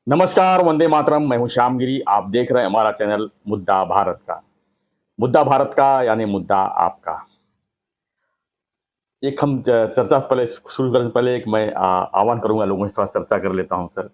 नमस्कार, वंदे मातरम। मैं हूं श्यामगिरी। आप देख रहे हैं हमारा चैनल मुद्दा भारत का। मुद्दा भारत का यानी मुद्दा आपका। एक हम चर्चा पहले शुरू करने से पहले एक मैं आह्वान करूंगा लोगों से, थोड़ा चर्चा कर लेता हूं सर।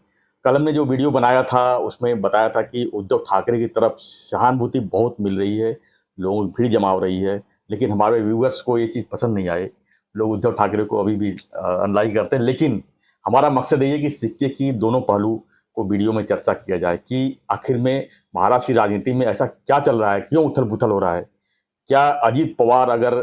कल हमने जो वीडियो बनाया था उसमें बताया था कि उद्धव ठाकरे की तरफ सहानुभूति बहुत मिल रही है, लोगों की भीड़ जमा हो रही है, लेकिन हमारे व्यूअर्स को ये चीज़ पसंद नहीं आई। लोग उद्धव ठाकरे को अभी भी अनलाइक करते हैं, लेकिन हमारा मकसद ये है कि सिक्के की दोनों पहलू को वीडियो में चर्चा किया जाए कि आखिर में महाराष्ट्र की राजनीति में ऐसा क्या चल रहा है, क्यों उथल पुथल हो रहा है। क्या अजीत पवार अगर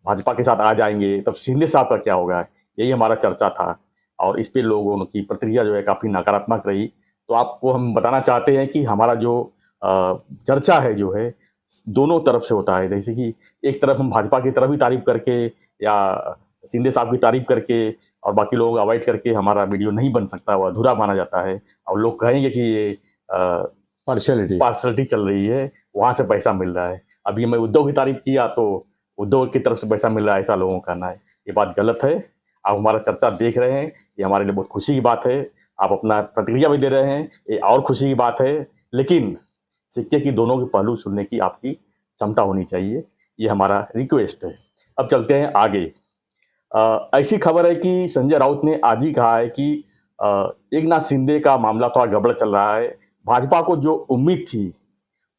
भाजपा के साथ आ जाएंगे तब शिंदे साहब का क्या होगा, यही हमारा चर्चा था। और इस पे लोगों की प्रतिक्रिया जो है काफ़ी नकारात्मक रही। तो आपको हम बताना चाहते हैं कि हमारा जो चर्चा है जो है दोनों तरफ से होता है। जैसे कि एक तरफ हम भाजपा की तरफ भी तारीफ करके या शिंदे साहब की तारीफ करके और बाकी लोग अवॉइड करके हमारा वीडियो नहीं बन सकता, वो अधूरा माना जाता है। और लोग कहेंगे कि ये पार्शलिटी चल रही है, वहां से पैसा मिल रहा है। अभी मैं उद्धव की तारीफ किया तो उद्धव की तरफ से पैसा मिल रहा है, ऐसा लोगों का कहना है। ये बात गलत है। आप हमारा चर्चा देख रहे हैं, ये हमारे लिए बहुत खुशी की बात है। आप अपना प्रतिक्रिया भी दे रहे हैं, ये और खुशी की बात है। लेकिन सिक्के की दोनों के पहलू सुनने की आपकी क्षमता होनी चाहिए, ये हमारा रिक्वेस्ट है। अब चलते हैं आगे। ऐसी खबर है कि संजय राउत ने आज ही कहा है कि एकनाथ शिंदे का मामला थोड़ा गड़बड़ चल रहा है। भाजपा को जो उम्मीद थी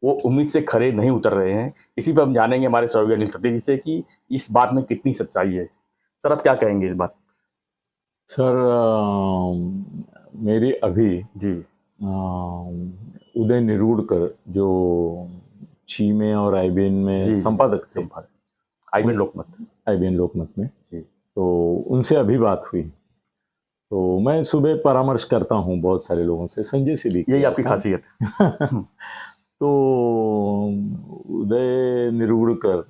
वो उम्मीद से खरे नहीं उतर रहे हैं। इसी पर हम जानेंगे हमारे सहयोगी अनिल सत्ती जी से कि इस बात में कितनी सच्चाई है। सर, आप क्या कहेंगे इस बात? सर, मेरी अभी जी उदय निरूड़कर जो ची में और आईबीएन में संपादक थे, आईबीएन लोकमत में जी, तो उनसे अभी बात हुई। तो मैं सुबह परामर्श करता हूँ बहुत सारे लोगों से, संजय से भी। यही आपकी खासियत है। तो उदय निरूड़कर,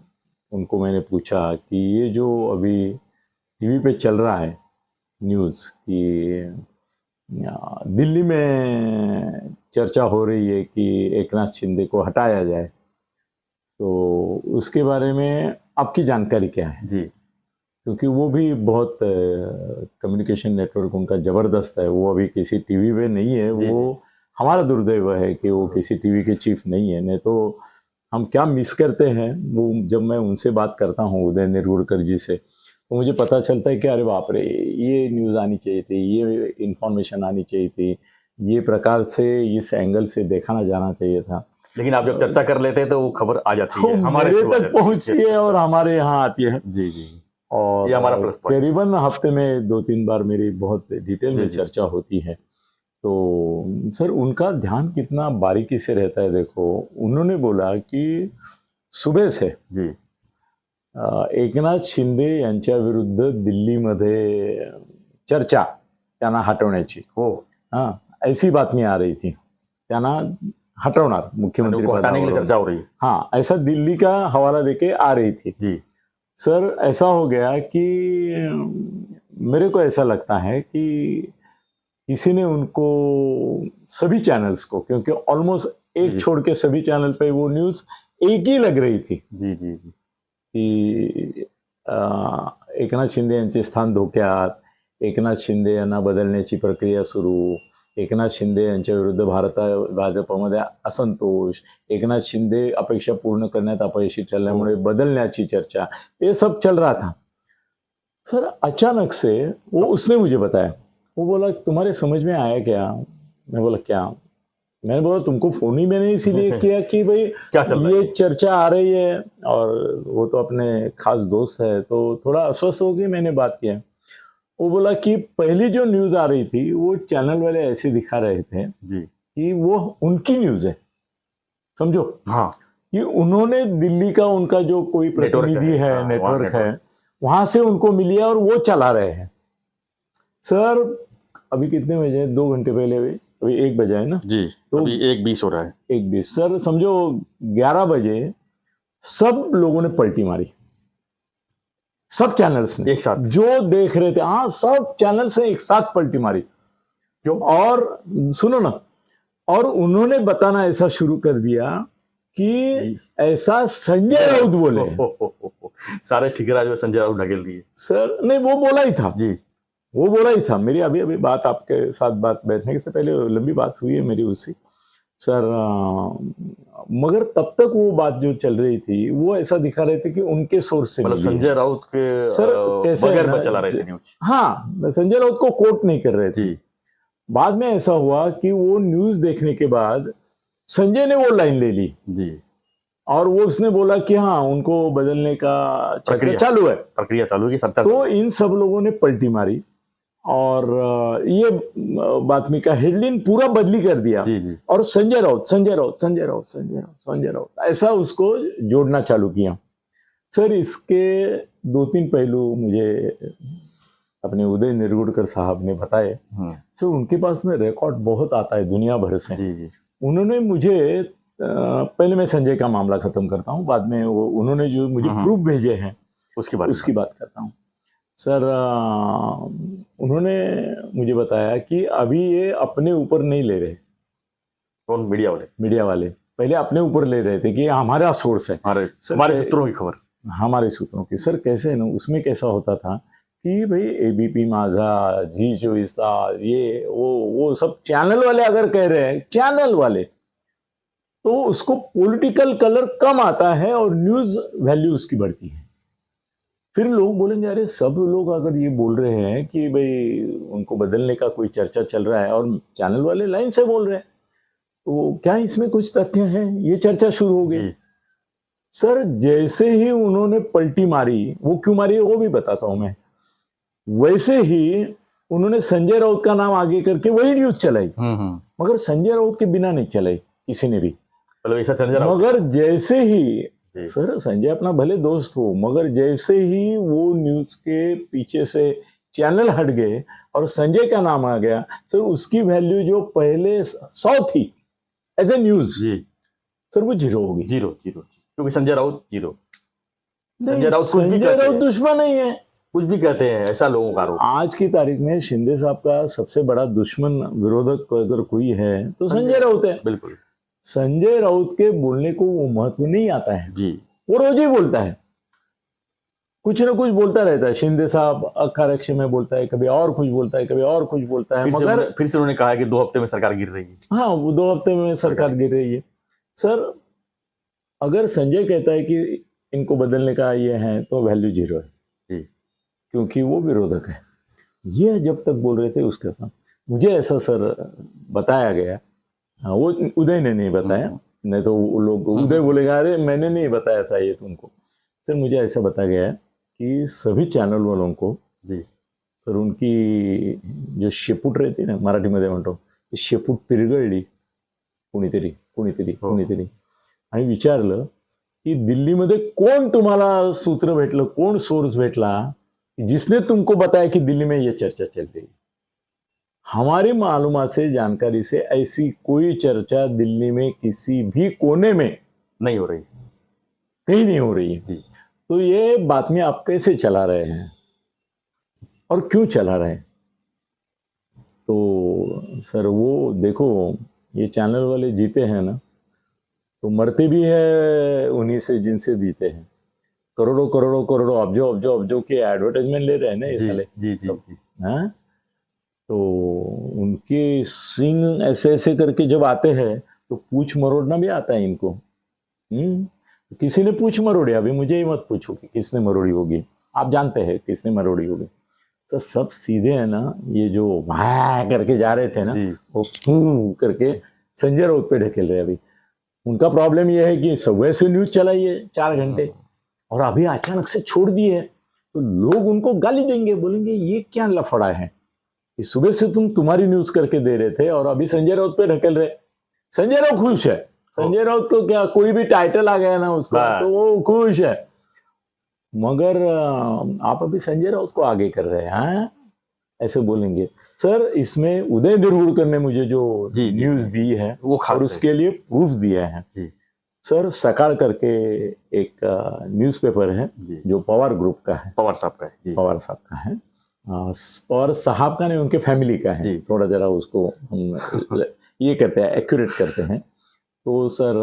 उनको मैंने पूछा कि ये जो अभी टीवी पे चल रहा है न्यूज़ कि दिल्ली में चर्चा हो रही है कि एकनाथ शिंदे को हटाया जाए, तो उसके बारे में आपकी जानकारी क्या है? जी, क्योंकि वो भी बहुत कम्युनिकेशन नेटवर्क उनका ज़बरदस्त है। वो अभी किसी टीवी पे नहीं है। जी, वो हमारा दुर्दैव है कि वो किसी टीवी के चीफ नहीं है, नहीं तो हम क्या मिस करते हैं। वो जब मैं उनसे बात करता हूँ उदय निरूड़कर जी से, तो मुझे पता चलता है कि अरे बाप रे, ये न्यूज़ आनी चाहिए थी, ये इंफॉर्मेशन आनी चाहिए थी, ये प्रकार से इस एंगल से देखा जाना चाहिए था। लेकिन आप जब चर्चा कर लेते हैं तो वो खबर आ जाती है, हमारे तक पहुंचती है और हमारे यहाँ आती है। जी जी, और ये हमारा प्लस पॉइंट। करीबन हफ्ते में 2-3 बार मेरी बहुत डिटेल में चर्चा होती है। तो सर, उनका ध्यान कितना बारीकी से रहता है। देखो, उन्होंने बोला कि सुबह से जी, एकनाथ शिंदे यांच्या विरुद्ध दिल्लीमध्ये चर्चा त्यांना हटवण्याची, हो, हाँ, ऐसी बातमी आ रही थी, त्यांना हटवणार मुख्यमंत्री हटाने के लिए चर्चा हो रही है। हाँ, ऐसा दिल्ली का हवाला देके आ रही थी। जी सर, ऐसा हो गया कि मेरे को ऐसा लगता है कि किसी ने उनको, सभी चैनल्स को, क्योंकि ऑलमोस्ट एक छोड़ के सभी चैनल पे वो न्यूज़ एक ही लग रही थी जी जी जी, की एकनाथ शिंदे यांचे स्थान धोक्यात, एकनाथ शिंदे यांना बदलण्याची प्रक्रिया सुरू, एकनाथ शिंदे यांच्या विरुद्ध भाजपमध्ये असंतोष, एकनाथ शिंदे अपेक्षा पूर्ण करण्यात अपयशी ठरल्यामुळे बदलण्याची चर्चा, ये सब चल रहा था। सर, अचानक से उसने मुझे बताया, वो बोला तुम्हारे समझ में आया क्या? मैं बोला क्या? मैंने बोला तुमको फोन ही मैंने इसीलिए किया कि भाई क्या चल रहा है? ये चर्चा आ रही है और वो तो अपने खास दोस्त है, तो थोड़ा अस्वस्थ हो गई, मैंने बात किया। वो बोला कि पहली जो न्यूज़ आ रही थी वो चैनल वाले ऐसे दिखा रहे थे जी कि वो उनकी न्यूज़ है, समझो, हाँ, कि उन्होंने दिल्ली का उनका जो कोई प्रतिनिधि है, नेटवर्क है, वहां से उनको मिली है और वो चला रहे हैं। सर, अभी कितने बजे? 2 घंटे पहले, अभी 1 बजा है ना जी, तो अभी 1:20 हो रहा है। 1:20। सर समझो 11 बजे सब लोगों ने पलटी मारी, सब चैनल्स ने एक साथ जो देख रहे थे, हाँ, सब चैनल्स ने एक साथ पलटी मारी। क्यों? और सुनो ना, और उन्होंने बताना ऐसा शुरू कर दिया कि ऐसा संजय राउत बोले। सारे ठिकरा जो संजय राउत ढकेल दिए। सर नहीं, वो बोला ही था जी वो बोला ही था, मेरी अभी अभी बात आपके साथ बात बैठने से पहले लंबी बात हुई है मेरी उससे। सर मगर तब तक वो बात जो चल रही थी वो ऐसा दिखा रहे थे कि उनके सोर्स से मतलब मिली है। संजय राउत के सर कैसे है बगैर ना, चला रहे थे न्यूज। हाँ, संजय राउत को कोट नहीं कर रहे थे। जी बाद में ऐसा हुआ कि वो न्यूज देखने के बाद संजय ने वो लाइन ले ली जी, और वो उसने बोला कि हाँ उनको बदलने का चर्चा प्रक्रिया चालू है। प्रक्रिया चालू है कि चर्चा तो इन सब लोगों ने पलटी मारी और ये बातमी का हेडलाइन पूरा बदली कर दिया। जी जी और संजय राउत संजय राउत संजय राउत संजय राउत संजय राउत ऐसा उसको जोड़ना चालू किया। सर इसके 2-3 पहलू मुझे अपने उदय निरगुडकर साहब ने बताए। सर उनके पास में रिकॉर्ड बहुत आता है दुनिया भर से। जी जी उन्होंने मुझे पहले मैं संजय का मामला खत्म करता हूँ, बाद में वो उन्होंने जो मुझे प्रूफ भेजे हैं उसकी बात करता हूँ। सर उन्होंने मुझे बताया कि अभी ये अपने ऊपर नहीं ले रहे। कौन? मीडिया वाले पहले अपने ऊपर ले रहे थे कि हमारा सोर्स है, हमारे सूत्रों की खबर, हमारे सूत्रों की। सर कैसे है ना, उसमें कैसा होता था कि भाई एबीपी माझा, जी 24 तास, ये वो सब चैनल वाले अगर कह रहे हैं, चैनल वाले, तो उसको पॉलिटिकल कलर कम आता है और न्यूज वैल्यू उसकी बढ़ती है। फिर लोग बोलेंगे अरे सब लोग अगर ये बोल रहे हैं कि भाई उनको बदलने का कोई चर्चा चल रहा है और चैनल वाले लाइन से बोल रहे हैं, तो क्या इसमें कुछ तथ्य हैं? ये चर्चा शुरू हो गई। सर जैसे ही उन्होंने पलटी मारी, वो क्यों मारी वो भी बताता हूं मैं, वैसे ही उन्होंने संजय राउत का नाम आगे करके वही न्यूज चलाई। मगर संजय राउत के बिना नहीं चलाई किसी ने भी। मतलब ऐसा संजय राउत, मगर जैसे ही सर संजय अपना भले दोस्त हो, मगर जैसे ही वो न्यूज के पीछे से चैनल हट गए और संजय का नाम आ गया, सर उसकी वैल्यू जो पहले 100 थी एज ए न्यूज, सर वो 0 हो गई। जीरो क्योंकि संजय राउत जीरो। संजय राउत दुश्मन नहीं है, कुछ भी कहते हैं, ऐसा लोगों का आरोप। आज की तारीख में शिंदे साहब का सबसे बड़ा दुश्मन विरोधक अगर कोई है तो संजय राउत है। बिल्कुल, संजय राउत के बोलने को वो महत्व नहीं आता है जी, वो रोज ही बोलता है, कुछ ना कुछ बोलता रहता है। शिंदे साहब अखारक्षे में बोलता है, कभी और कुछ बोलता है, कभी और कुछ बोलता है। मगर फिर से उन्होंने कहा है कि 2 हफ्ते में सरकार गिर रही है। हाँ, वो 2 हफ्ते में सरकार गिर रही है। सर अगर संजय कहता है कि इनको बदलने का ये है तो वैल्यू 0 है जी, क्योंकि वो विरोधक है। ये जब तक बोल रहे थे उसके साथ मुझे ऐसा सर बताया गया, वो उदय ने नहीं बताया, नहीं तो वो लोग उदय बोलेगा अरे मैंने नहीं बताया था ये तुमको। सर मुझे ऐसा बताया गया कि सभी चॅनल वालों को जी सर उनकी जो शेपूट रहते ना, मराठीमध्ये म्हणतो शेपूट पिरगळली कुणीतरी कुणीतरी कुणीतरी आणि विचारलं कि दिल्लीमध्ये कौन तुम्हाला सूत्र भेटलं, कौन सोर्स भेटला जिसने तुमको बताया कि दिल्ली में ये चर्चा चल रही। हमारी मालूमात से, जानकारी से ऐसी कोई चर्चा दिल्ली में किसी भी कोने में नहीं हो रही, कहीं नहीं हो रही है जी। तो ये बातमी आप कैसे चला रहे हैं और क्यों चला रहे हैं? तो सर वो देखो, ये चैनल वाले जीते हैं ना तो मरते भी है उन्हीं से जिनसे जीते हैं। करोड़ों करोड़ों करोड़ों अब्जो के एडवर्टाइजमेंट ले रहे हैं ना ये साले जी जी जी, हाँ? तो उनके सिंग ऐसे ऐसे करके जब आते हैं तो पूछ मरोड़ना भी आता है इनको। किसी ने पूछ मरोड़ी, अभी मुझे ही मत पूछो कि किसने मरोड़ी होगी, आप जानते हैं किसने मरोड़ी होगी। तो सब सीधे है ना, ये जो वाह करके जा रहे थे ना वो करके संजय राउत पे ढकेल रहे। अभी उनका प्रॉब्लम ये है कि सुबह से न्यूज चलाइए 4 घंटे और अभी अचानक से छोड़ दिए तो लोग उनको गाली देंगे, बोलेंगे ये क्या लफड़ा है, सुबह से तुम्हारी न्यूज करके दे रहे थे और अभी संजय राउत पे ढकेल रहे। संजय राउत खुश है, संजय राउत को क्या कोई भी टाइटल आ गया ना उसको तो वो खुश है, मगर आप अभी संजय राउत को आगे कर रहे हैं, ऐसे बोलेंगे। सर इसमें उदय निरगुडकर ने मुझे जो न्यूज दी है वो और उसके लिए प्रूफ दिया है जी। सर सकाळ करके एक न्यूज़पेपर है जो पवार ग्रुप का है, पवार साहब का है जी, पवार साहब का है, और साहब का नहीं उनके फैमिली का है, थोड़ा जरा उसको हम ये करते हैं, एक्यूरेट करते हैं। तो सर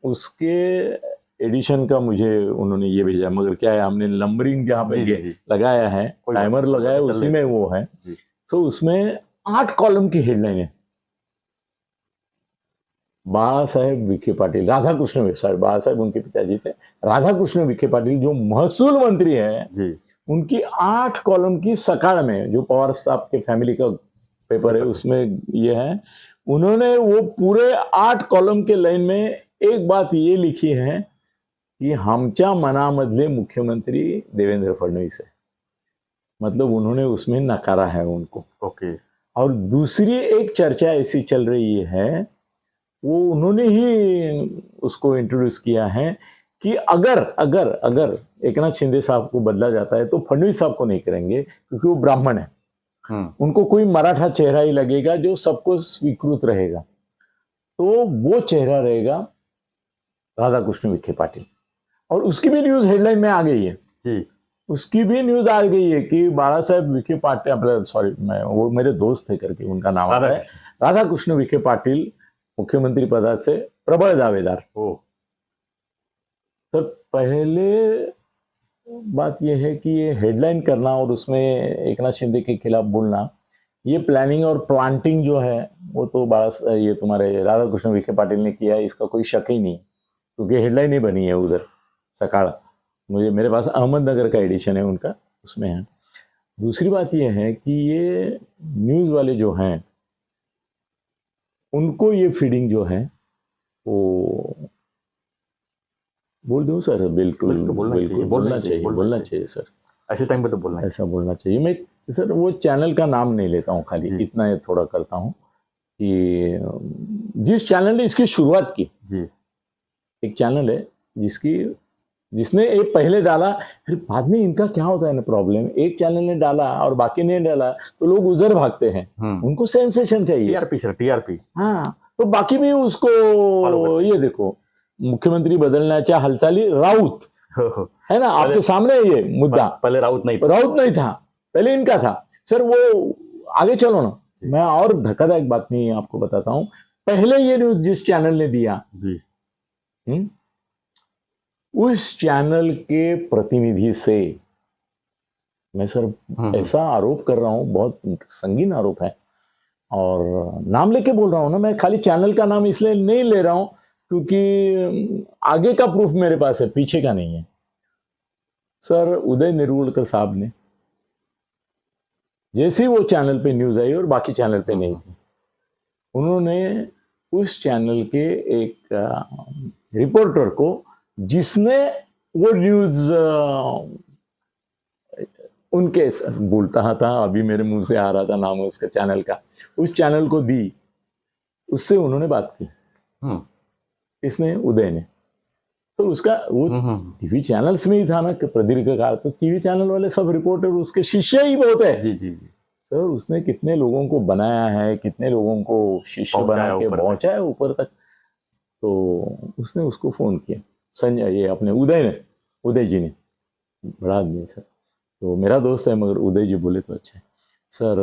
उसके एडिशन का मुझे उन्होंने ये भेजा, मगर क्या है, हमने नंबरिंग जहाँ पे जी, जी। लगाया है, कोई बात टाइमर नहीं, लगाया, चल उसी रही में है। वो है। जी। तो उसमें 8 कॉलम की हेडलाइन है। बाला साहेब विखे पाटिल, राधाकृष्ण विखे, बाला साहेब उनके पिताजी थे, राधाकृष्ण विखे पाटिल जो महसूल मंत्री है, जी। उनकी 8 कॉलम की सकाळ में, जो पवार साहब के फैमिली का पेपर है उसमें ये है, उन्होंने वो पूरे 8 कॉलम के लाइन में एक बात ये लिखी है की आमच्या मनामधले मुख्यमंत्री देवेंद्र फडणवीस है। मतलब उन्होंने उसमें नकारा है उनको। ओके। और दूसरी एक चर्चा ऐसी चल रही है, वो उन्होंने ही उसको इंट्रोड्यूस किया है कि अगर अगर अगर एकनाथ शिंदे साहब को बदला जाता है तो फडणवीस साहब को नहीं करेंगे, क्योंकि वो ब्राह्मण है। उनको कोई मराठा चेहरा ही लगेगा जो सबको स्वीकृत रहेगा, तो वो चेहरा रहेगा राधाकृष्ण विखे पाटिल। और उसकी भी न्यूज हेडलाइन में आ गई है जी। उसकी भी न्यूज आ गई है कि बाला साहेब विखे पाटिल, सॉरी मैं वो मेरे दोस्त थे करके उनका नाम आता है, राधाकृष्ण विखे पाटिल मुख्यमंत्री पद से प्रबल दावेदार। तो पहले बात यह है कि ये हेडलाइन करना और उसमें एकनाथ शिंदे के खिलाफ बोलना, ये प्लानिंग और प्लांटिंग जो है वो तो ये तुम्हारे राधाकृष्ण विखे पाटिल ने किया है, इसका कोई शक ही नहीं, क्योंकि हेडलाइन ही बनी है उधर सकाळ। मेरे पास अहमदनगर का एडिशन है उनका, उसमें है। दूसरी बात यह है कि ये न्यूज वाले जो हैं उनको ये फीडिंग जो है वो बोल दूं सर, बिल्कुल बोलना चाहिए सर, ऐसे टाइम पे तो बोलना, ऐसा बोलना चाहिए। मैं सर वो चैनल का नाम नहीं लेता हूँ, खाली इतना थोड़ा करता हूँ कि जिस चैनल ने इसकी शुरुआत की जी, एक चैनल है जिसने एक पहले डाला, फिर बाद में इनका क्या होता है ना प्रॉब्लम, एक चैनल ने डाला और बाकी ने डाला तो लोग उधर भागते हैं, उनको सेंसेशन चाहिए, टीआरपी सर, टीआरपी। हाँ, तो बाकी भी उसको ये देखो, मुख्यमंत्री बदलण्याच्या हालचाली, राउत है ना, आपके सामने ये मुद्दा, पहले राउत नहीं था, पहले इनका था सर। वो आगे चलो ना, मैं और धक्कादायक बात नहीं आपको बताता हूं। पहले ये न्यूज जिस चैनल ने दिया जी, उस चैनल के प्रतिनिधि से मैं सर ऐसा आरोप कर रहा हूं, बहुत संगीन आरोप है, और नाम लेके बोल रहा हूं ना, मैं खाली चैनल का नाम इसलिए नहीं ले रहा हूं क्योंकि आगे का प्रूफ मेरे पास है, पीछे का नहीं है। सर उदय निरुलकर साहब ने जैसे वो चैनल पे न्यूज आई और बाकी चैनल पे नहीं थी, उन्होंने उस चैनल के एक रिपोर्टर को, जिसने वो न्यूज उनके बोलता था, अभी मेरे मुंह से आ रहा था नाम उसका चैनल का, उस चैनल को दी, उससे उन्होंने बात की। इसने उदय ने, तो उसका वो टीवी चैनल्स में ही था ना प्रदीर्घ काल, तो टीवी चैनल वाले सब रिपोर्टर उसके शिष्य ही बहुत है जी जी जी। सर उसने कितने लोगों को बनाया है, कितने लोगों को शिष्य बना के पहुंचाया ऊपर तक। तो उसने उसको फोन किया, संजय, ये अपने उदय जी ने, बड़ा आदमी सर, तो मेरा दोस्त है मगर उदय जी बोले तो अच्छा है सर।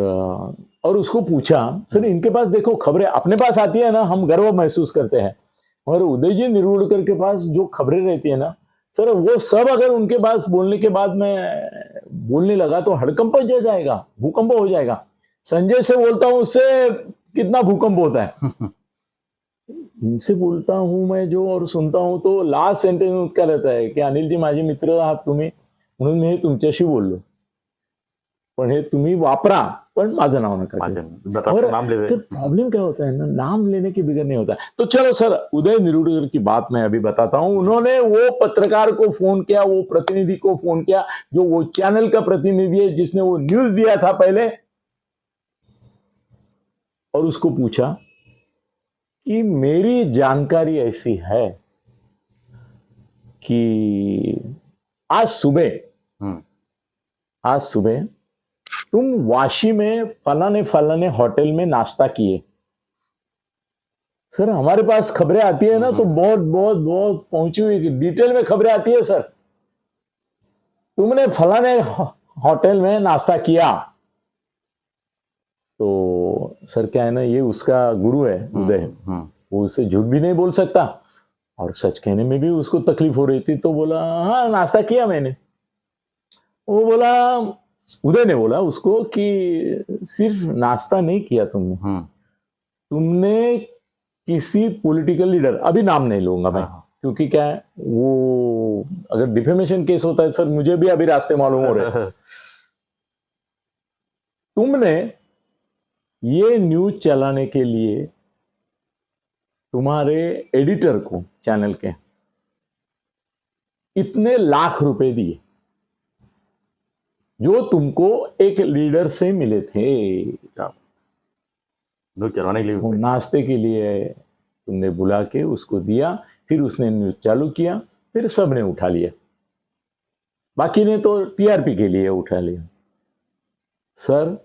और उसको पूछा, सर इनके पास देखो खबरें अपने पास आती है ना, हम गर्व महसूस करते हैं, और उदय जी निरुलकर के पास जो खबरें रहती है ना सर, वो सब अगर उनके पास बोलने के बाद मैं बोलने लगा तो हड़कंप हो जाएगा, भूकंप हो जाएगा। संजय से बोलता हूं उससे कितना भूकंप होता है। इनसे बोलता हूं मैं जो और सुनता हूं तो लास्ट सेंटेंस उनका रहता है कि अनिल जी माझे मित्र आहात तुम्ही, म्हणून मी तुमच्याशी बोललो, पण हे तुम्ही वापरा, पण माझं नाव नका घेऊ। सर प्रॉब्लम क्या होता है ना, नाम लेने के बगैर नहीं होता। तो चलो सर, उदय निरुलकर की बात मैं अभी बताता हूं। उन्होंने वो पत्रकार को फोन किया, वो प्रतिनिधि को फोन किया, जो वो चैनल का प्रतिनिधि है जिसने वो न्यूज दिया था पहले, और उसको पूछा कि मेरी जानकारी ऐसी है कि आज सुबह तुम वाशी में फलाने होटल में नाश्ता किए। सर हमारे पास खबरें आती है ना, तो बहुत बहुत बहुत पहुंची हुई डिटेल में खबरें आती है सर, तुमने फलाने होटल में नाश्ता किया। तो सर क्या है ना, ये उसका गुरु है उदय, वो उससे झूठ भी नहीं बोल सकता, और सच कहने में भी उसको तकलीफ हो रही थी, तो बोला हाँ नाश्ता किया मैंने। वो बोला, उदय ने बोला उसको कि सिर्फ नाश्ता नहीं किया तुमने, तुमने किसी पॉलिटिकल लीडर, अभी नाम नहीं लूंगा मैं, क्योंकि क्या है वो अगर डिफेमेशन केस होता है सर, मुझे भी अभी रास्ते मालूम हो रहे हैं। तुमने ये न्यूज चलाने के लिए तुम्हारे एडिटर को चैनल के इतने लाख रुपए दिए जो तुमको एक लीडर से मिले थे, न्यूज चलाने के लिए, नाश्ते के लिए तुमने बुला के उसको दिया, फिर उसने न्यूज चालू किया, फिर सबने उठा लिया, बाकी ने तो टीआरपी के लिए उठा लिया। सर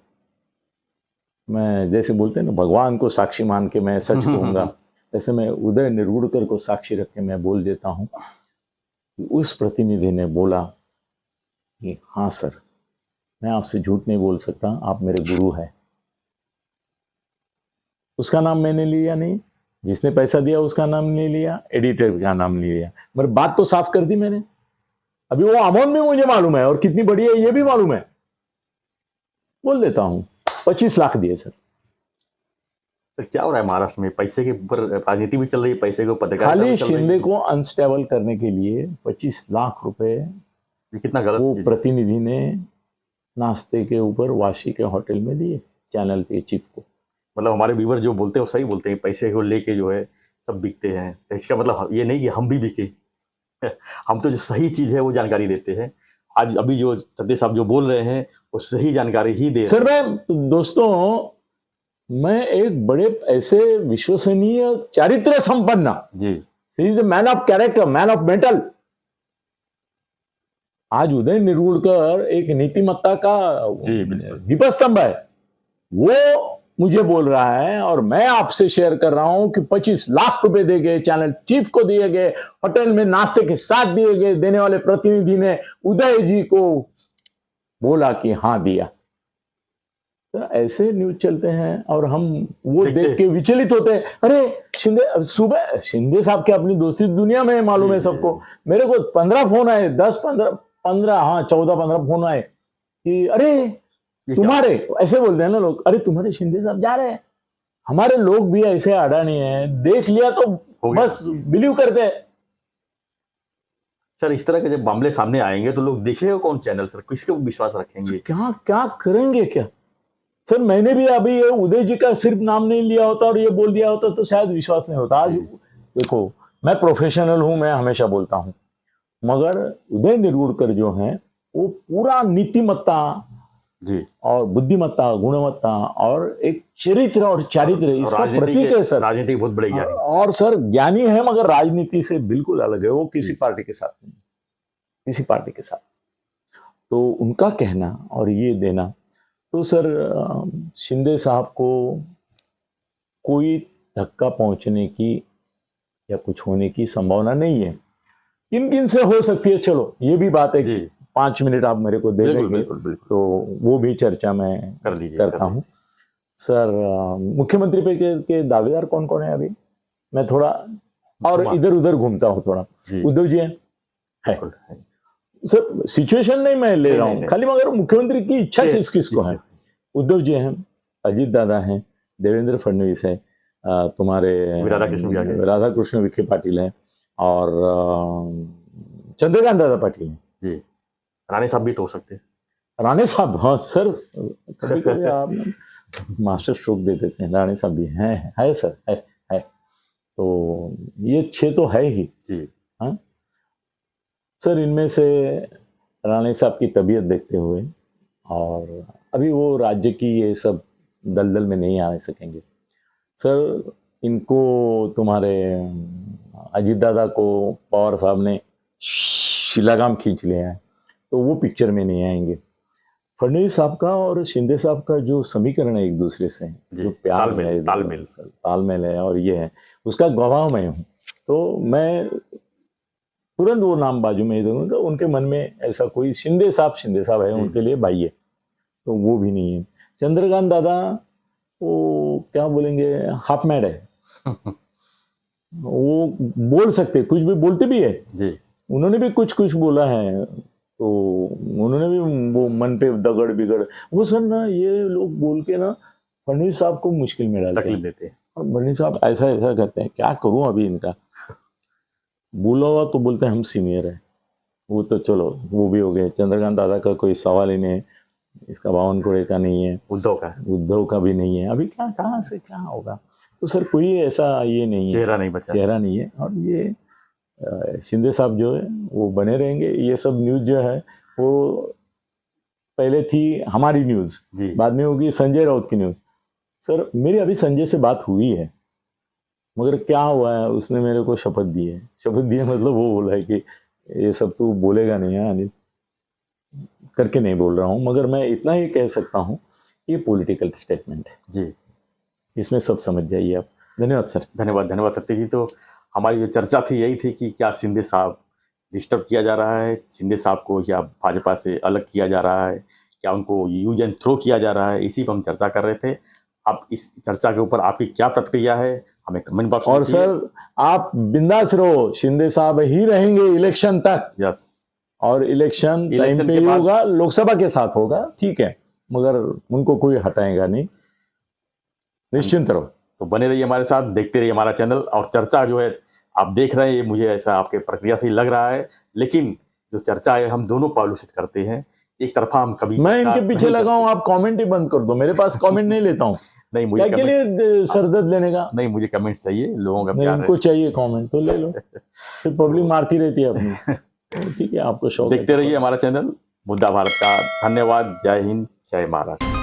मैं जैसे बोलते हैं ना, भगवान को साक्षी मान के मैं सच कहूंगा, ऐसे मैं उदय निरगुड़कर को साक्षी रख के मैं बोल देता हूं कि उस प्रतिनिधि ने बोला कि हाँ सर, मैं आपसे झूठ नहीं बोल सकता, आप मेरे गुरु हैं। उसका नाम मैंने लिया नहीं, जिसने पैसा दिया उसका नाम नहीं लिया, एडिटर का नाम नहीं लिया, मगर बात तो साफ कर दी मैंने। अभी वो अमाउंट भी मुझे मालूम है और कितनी बड़ी है ये भी मालूम है, बोल देता हूं 25 लाख दिए सर। तो क्या हो रहा है महाराष्ट्र में? पैसे के ऊपर राजनीति भी चल रही है, पैसे के ऊपर खाली शिंदे को अनस्टेबल करने के लिए 25 लाख रुपए कितना गलत वो प्रतिनिधि ने नाश्ते के ऊपर वाशी के होटल में दिए चैनल के चीफ को। मतलब हमारे व्यूवर जो बोलते हैं वो सही बोलते हैं, पैसे को लेके जो है सब बिकते हैं, तो इसका मतलब ये नहीं कि हम भी बिके। हम तो जो सही चीज है वो जानकारी देते हैं। आज अभी जो सत्य साहब जो बोल रहे हैं वो सही जानकारी ही दे सर। मैं दोस्तों, मैं एक बड़े ऐसे विश्वसनीय चारित्र संपन्न जी, he is a man of character, man of metal. आज उदय निरगुड़कर एक नीतिमत्ता का दीपस्तंभ है, वो मुझे बोल रहा है और मैं आपसे शेयर कर रहा हूं कि 25 लाख रुपए दिए गए, चैनल चीफ को दिए गए, होटल में नाश्ते के साथ दिए गए, देने वाले प्रतिनिधि ने उदय जी को बोला कि हाँ दिया। तो ऐसे न्यूज चलते हैं और हम वो देख के विचलित होते हैं। अरे शिंदे, सुबह शिंदे साहब के अपनी दोस्ती दुनिया में मालूम है सबको। मेरे को 15 फोन आए, 10-15 हाँ 14-15 फोन आए कि अरे तुम्हारे, ऐसे बोलते हैं ना लोग, अरे तुम्हारे शिंदे साहब जा रहे हैं। हमारे लोग भी ऐसे अडानी हैं, देख लिया तो बस बिलीव करते हैं। सर इस तरह के जब मामले सामने आएंगे तो लोग देखेगा कौन चैनल? सर किसके विश्वास रखेंगे? क्या क्या करेंगे क्या? सर मैंने भी अभी ये उदय जी का सिर्फ नाम नहीं लिया होता और ये बोल दिया होता तो शायद विश्वास नहीं होता। आज देखो मैं प्रोफेशनल हूं, मैं हमेशा बोलता हूं, मगर उदय निरगुड़कर जो है वो पूरा नीतिमत्ता जी और बुद्धिमत्ता, गुणवत्ता और एक चरित्र और चारित्र इसका प्रतीक है सर। राजनीति बहुत बड़े ज्ञानी और सर ज्ञानी है, मगर राजनीति से बिल्कुल अलग है। वो किसी पार्टी के साथ नहीं, किसी पार्टी के साथ। तो उनका कहना और ये देना, तो सर शिंदे साहब को कोई धक्का पहुंचने की या कुछ होने की संभावना नहीं है। किन किन से हो सकती है, चलो ये भी बात है कि 5 मिनट आप मेरे को दे देंगे तो वो भी चर्चा मैं करता हूं। सर मुख्यमंत्री पे के दावेदार कौन कौन है अभी? मैं थोड़ा और इधर उधर घूमता हूं थोड़ा। उद्धव जी है सर, सिचुएशन नहीं मैं ले रहा हूं खाली, मगर मुख्यमंत्री की इच्छा किस किस को है? उद्धव जी हैं, अजीत दादा हैं, देवेंद्र फडणवीस है, तुम्हारे राधा कृष्ण विखे पाटिल है और चंद्रकांत दादा पाटिल है जी। राणे साहब भी तो हो सकते हैं। राणे साहब, हाँ सर कभी कभी आप मास्टर स्ट्रोक दे देते हैं। राणे साहब भी है सर, है। तो ये 6 तो है ही जी। हाँ सर, इनमें से राणे साहब की तबीयत देखते हुए और अभी वो राज्य की ये सब दलदल में नहीं आ सकेंगे सर। इनको तुम्हारे अजीत दादा को पवार साहब ने लगाम खींच लिया है, तो वो पिक्चर में नहीं आएंगे। फडणवीस साहब का और शिंदे साहब का जो समीकरण है एक दूसरे से, जो प्यार में तालमेल है और ये है, उसका गवाह मैं हूँ। तो मैं तुरंत वो नाम बाजू में ही दूंगा, तो उनके मन में ऐसा कोई शिंदे साहब है, उनके लिए भाई है, तो वो भी नहीं है। चंद्रकांत दादा वो क्या बोलेंगे, हाफ मैड है। वो बोल सकते, कुछ भी बोलते भी है, जी उन्होंने भी कुछ कुछ बोला है, तो उन्होंने भी वो मन पे दगड़ बिगड़, वो सर ना ये लोग बोल के ना फडणवीस साहब को मुश्किल में डालते तकलीफ हैं। देते हैं। और फडणवीस साहब ऐसा ऐसा करते हैं, क्या करूं अभी इनका, बोला हुआ तो बोलते हैं हम सीनियर है, वो तो चलो वो भी हो गए, चंद्रकांत दादा का कोई सवाल ही नहीं है, इसका बावनकुड़े का नहीं है, उद्धव का उद्धव का भी नहीं है, अभी क्या कहाँ से क्या होगा, तो सर कोई ऐसा ये नहीं है, चेहरा नहीं बचा। चेहरा नहीं है। और ये शिंदे साहब जो है वो बने रहेंगे। ये सब न्यूज जो है वो पहले थी हमारी न्यूज, जी बाद में होगी संजय राउत की न्यूज। सर मेरी अभी संजय से बात हुई है, मगर क्या हुआ है, उसने मेरे को शपथ दी है, शपथ दी है मतलब वो बोला है कि ये सब तू बोलेगा नहीं है अनिल, करके नहीं बोल रहा हूँ, मगर मैं इतना ही कह सकता हूँ, ये पॉलिटिकल स्टेटमेंट है, जी इसमें सब समझ जाइए आप। धन्यवाद सर। धन्यवाद धन्यवाद सत्य जी। तो हमारी जो चर्चा थी यही थी कि क्या शिंदे साहब डिस्टर्ब किया जा रहा है, शिंदे साहब को या भाजपा से अलग किया जा रहा है, क्या उनको यूज एंड थ्रो किया जा रहा है, इसी पर हम चर्चा कर रहे थे। आप इस चर्चा के ऊपर आपकी क्या प्रतिक्रिया है हमें कमेंट बॉक्स में और लिखिए। सर आप बिंदास रहो, शिंदे साहब ही रहेंगे इलेक्शन तक, यस और इलेक्शन टाइम इलेक्शन पे के ही बाद होगा, लोकसभा के साथ होगा, ठीक है, मगर उनको कोई हटाएगा नहीं, निश्चिंत रहो। तो बने रहिए हमारे साथ, देखते रहिए हमारा चैनल। और चर्चा जो है आप देख रहे हैं, ये मुझे ऐसा आपके प्रक्रिया से ही लग रहा है, लेकिन जो चर्चा है हम दोनों पहलू से करते हैं, एक तरफा हम कभी मैं चर्चा इनके पीछे नहीं लगा हूं, करते। आप कमेंट ही बंद कर दो, मेरे पास कमेंट नहीं लेता हूं, नहीं मुझे क्या के कमेंट लिए सरदर्द लेने का, नहीं, मुझे कमेंट्स चाहिए, लोगों का नहीं प्यार है। इनको चाहिए कमेंट तो ले लो, फिर पब्लिक मारती रहती है अपनी, तो ठीक है, आपको शौक है देखते रहिए हमारा चैनल मुद्दा भारत का। धन्यवाद। जय हिंद, जय महाराष्ट्र।